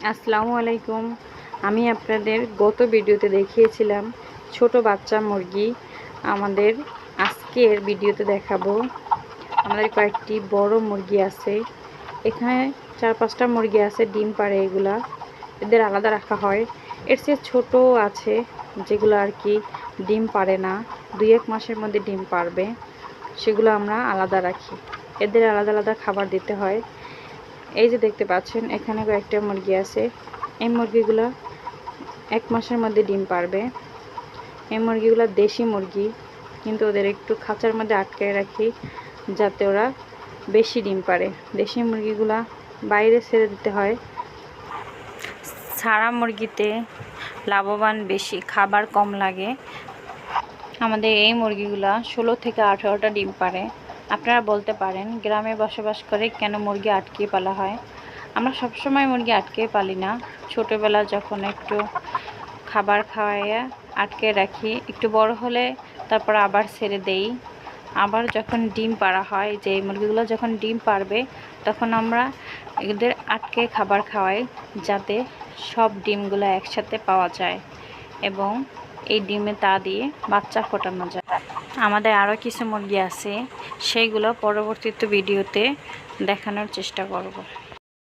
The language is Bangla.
আসসালামু আলাইকুম। আমি আপনাদের গত ভিডিওতে দেখিয়েছিলাম ছোট বাচ্চা মুরগি। আমাদের আজকের ভিডিওতে দেখাবো আমাদের কয়েকটি বড় মুরগি আছে। এখানে 4-5টা মুরগি আছে, ডিম পাড়ে। এগুলা এদের আলাদা রাখা হয়। এর চেয়ে ছোট আছে যেগুলো আর কি ডিম পাড়ে না, 2-1 মাসের মধ্যে ডিম পারবে, সেগুলো আমরা আলাদা রাখি। এদের আলাদা আলাদা খাবার দিতে হয়। এই যে দেখতে পাচ্ছেন এখানে কয়েকটা মুরগি আছে। এই মুরগিগুলো 1 মাসের মধ্যে ডিম পারবে। এই মুরগিগুলো দেশি মুরগি, কিন্তু ওদের একটু খাঁচার মধ্যে আটকে রাখি যাতে ওরা বেশি ডিম পারে। দেশি মুরগিগুলা বাইরে ছেড়ে দিতে হয়। ছাড়া মুরগিতে লাভবান বেশি, খাবার কম লাগে। আমাদের এই মুরগিগুলা 16 থেকে 18টা ডিম পারে। আপনারা বলতে পারেন গ্রামে বসবাস করে কেন মুরগি আটকে পালা হয়? আমরা সবসময় মুরগি আটকে পালি না। ছোটোবেলা যখন একটু খাবার খাওয়াইয়া আটকে রাখি, একটু বড় হলে তারপর আবার ছেড়ে দেই। আবার যখন ডিম পাড়া হয়, যে মুরগিগুলো যখন ডিম পারবে তখন আমরা এদের আটকে খাবার খাওয়াই যাতে সব ডিমগুলো একসাথে পাওয়া যায় এবং এই ডিমে তা দিয়ে বাচ্চা ফোটানো যায়। আমাদের আরও কিছু মুরগি আছে, সেইগুলো পরবর্তীতে ভিডিওতে দেখানোর চেষ্টা করব।